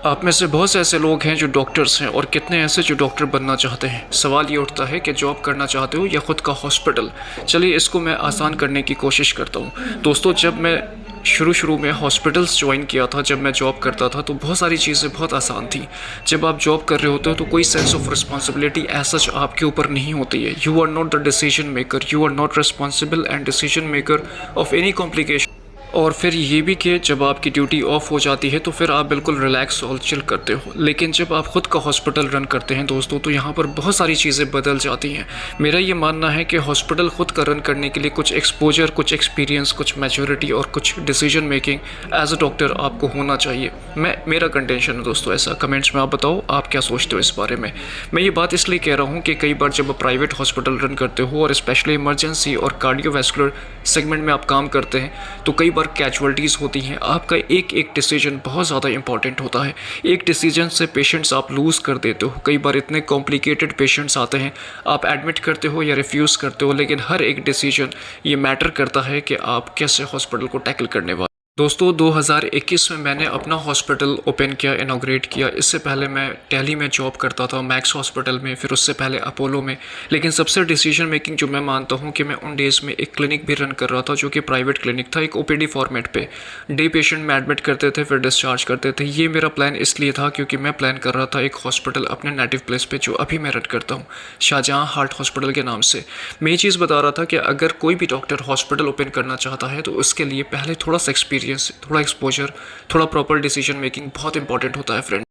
आप में से बहुत से ऐसे लोग हैं जो डॉक्टर्स हैं और कितने ऐसे जो डॉक्टर बनना चाहते हैं। सवाल ये उठता है कि जॉब करना चाहते हो या ख़ुद का हॉस्पिटल। चलिए इसको मैं आसान करने की कोशिश करता हूँ। दोस्तों, जब मैं शुरू में हॉस्पिटल्स ज्वाइन किया था, जब मैं जॉब करता था, तो बहुत सारी चीज़ें बहुत आसान थी। जब आप जॉब कर रहे होते हो तो कोई सेंस ऑफ रिस्पॉन्सिबिलिटी ऐसा आपके ऊपर नहीं होती है। You are not the decision maker, you are not responsible and decision maker of any complication. और फिर ये भी कि जब आपकी ड्यूटी ऑफ हो जाती है तो फिर आप बिल्कुल रिलैक्स और चिल करते हो। लेकिन जब आप ख़ुद का हॉस्पिटल रन करते हैं दोस्तों, तो यहाँ पर बहुत सारी चीज़ें बदल जाती हैं। मेरा ये मानना है कि हॉस्पिटल ख़ुद का रन करने के लिए कुछ एक्सपोजर, कुछ एक्सपीरियंस, कुछ मैच्योरिटी और कुछ decision making as a doctor आपको होना चाहिए। मेरा कंटेंशन है दोस्तों ऐसा। कमेंट्स में आप बताओ आप क्या सोचते हो इस बारे में। मैं ये बात इसलिए कह रहा हूँ कि कई बार जब आप प्राइवेट हॉस्पिटल रन करते हो और स्पेशली इमरजेंसी और कार्डियोवैस्कुलर सेगमेंट में आप काम करते हैं, तो कई बार कैजुअलिटीज़ होती हैं। आपका एक एक डिसीजन बहुत ज़्यादा इंपॉर्टेंट होता है। एक डिसीजन से पेशेंट्स आप लूज़ कर देते हो। कई बार इतने कॉम्प्लिकेटेड पेशेंट्स आते हैं, आप एडमिट करते हो या रिफ्यूज़ करते हो, लेकिन हर एक डिसीजन ये मैटर करता है कि आप कैसे हॉस्पिटल को टैकल करने वाले। दोस्तों, 2021 में मैंने अपना हॉस्पिटल ओपन किया, इनॉग्रेट किया। इससे पहले मैं दिल्ली में जॉब करता था, मैक्स हॉस्पिटल में, फिर उससे पहले अपोलो में। लेकिन सबसे डिसीजन मेकिंग जो मैं मानता हूँ कि मैं उन डेज़ में एक क्लिनिक भी रन कर रहा था जो कि प्राइवेट क्लिनिक था, एक ओपीडी फॉर्मेट पे। डे पेशेंट में एडमिट करते थे, फिर डिस्चार्ज करते थे। ये मेरा प्लान इसलिए था क्योंकि मैं प्लान कर रहा था एक हॉस्पिटल अपने नेटिव प्लेस पर, जो अभी मैं रन करता हूँ, शाहजहाँ हार्ट हॉस्पिटल के नाम से। मैं ये चीज़ बता रहा था कि अगर कोई भी डॉक्टर हॉस्पिटल ओपन करना चाहता है तो उसके लिए पहले थोड़ा सा एक्सपीरियंस, थोड़ा एक्सपोजर, थोड़ा प्रॉपर डिसीजन मेकिंग बहुत इंपॉर्टेंट होता है फ्रेंड।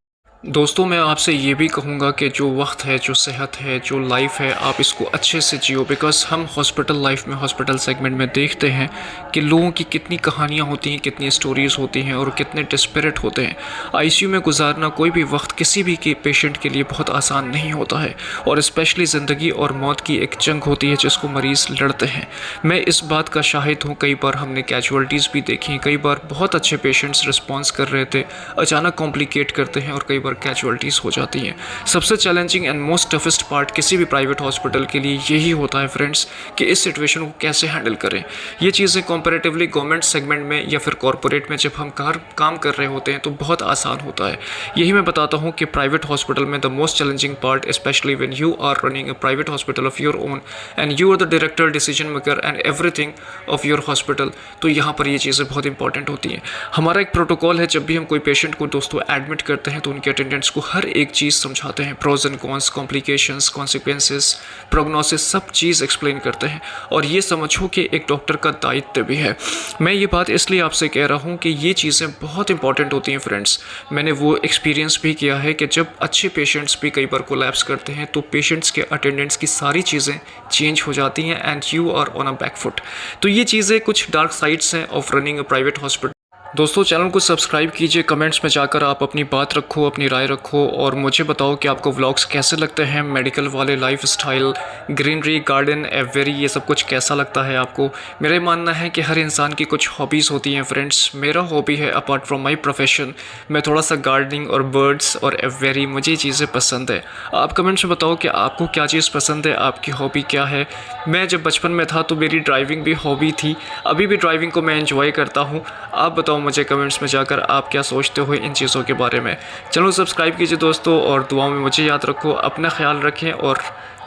दोस्तों, मैं आपसे ये भी कहूँगा कि जो वक्त है, जो सेहत है, जो लाइफ है, आप इसको अच्छे से जियो। बिकॉज हम हॉस्पिटल लाइफ में, हॉस्पिटल सेगमेंट में देखते हैं कि लोगों की कितनी कहानियाँ होती हैं, कितनी स्टोरीज़ होती हैं और कितने डिस्पैरेट होते हैं। आईसीयू में गुजारना कोई भी वक्त किसी भी के पेशेंट के लिए बहुत आसान नहीं होता है, और स्पेशली ज़िंदगी और मौत की एक जंग होती है जिसको मरीज़ लड़ते हैं। मैं इस बात का शाहिद हूँ। कई बार हमने कैजुअलिटीज़ भी देखी, कई बार बहुत अच्छे पेशेंट्स रिस्पॉन्स कर रहे थे, अचानक कॉम्प्लिकेट करते हैं और कई बार कैजुअलिटीज़ हो जाती हैं। सबसे challenging and most toughest part किसी भी प्राइवेट हॉस्पिटल के लिए यही होता है फ्रेंड्स, कि इस सिचुएशन को कैसे हैंडल करें। ये चीज़ें कंपैरेटिवली गवर्नमेंट सेगमेंट में या फिर कॉरपोरेट में जब हम काम कर रहे होते हैं तो बहुत आसान होता है। यही मैं बताता हूँ कि प्राइवेट हॉस्पिटल में the most challenging part, specially when you are running a private hospital of your own and you are the director, decision maker and everything of your hospital, तो यहाँ पर ये चीज़ें बहुत इंपॉर्टेंट होती हैं। हमारा एक प्रोटोकॉल है, जब भी हम कोई पेशेंट को दोस्तों एडमिट करते हैं तो उनके अटेंडेंट्स को हर एक चीज़ समझाते हैं। Pros and cons, complications, consequences, prognosis, सब चीज़ एक्सप्लेन करते हैं। और ये समझो कि एक डॉक्टर का दायित्व भी है। मैं ये बात इसलिए आपसे कह रहा हूँ कि ये चीज़ें बहुत इंपॉर्टेंट होती हैं फ्रेंड्स। मैंने वो एक्सपीरियंस भी किया है कि जब अच्छे पेशेंट्स भी कई बार कोलैप्स करते हैं तो पेशेंट्स के अटेंडेंट्स की सारी चीज़ें चेंज हो जाती हैं and you are on a back foot. तो ये चीज़ें कुछ डार्क साइड्स हैं of running a private hospital. दोस्तों, चैनल को सब्सक्राइब कीजिए। कमेंट्स में जाकर आप अपनी बात रखो, अपनी राय रखो और मुझे बताओ कि आपको व्लॉग्स कैसे लगते हैं, मेडिकल वाले, life style, greenery, garden, every, ये सब कुछ कैसा लगता है आपको। मेरा मानना है कि हर इंसान की कुछ हॉबीज़ होती हैं फ्रेंड्स। मेरा हॉबी है, अपार्ट फ्रॉम माई प्रोफेशन, मैं थोड़ा सा गार्डनिंग और बर्ड्स और एवरी, मुझे ये चीज़ें पसंद है। आप कमेंट्स में बताओ कि आपको क्या चीज़ पसंद है, आपकी हॉबी क्या है। मैं जब बचपन में था तो मेरी ड्राइविंग भी हॉबी थी, अभी भी ड्राइविंग को मैं एंजॉय करता हूँ। आप बताओ मुझे कमेंट्स में जाकर आप क्या सोचते हो इन चीज़ों के बारे में। चलो सब्सक्राइब कीजिए दोस्तों, और दुआओं में मुझे याद रखो। अपना ख्याल रखें और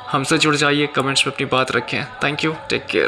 हमसे जुड़ जाइए, कमेंट्स में अपनी बात रखें। Thank you, take care.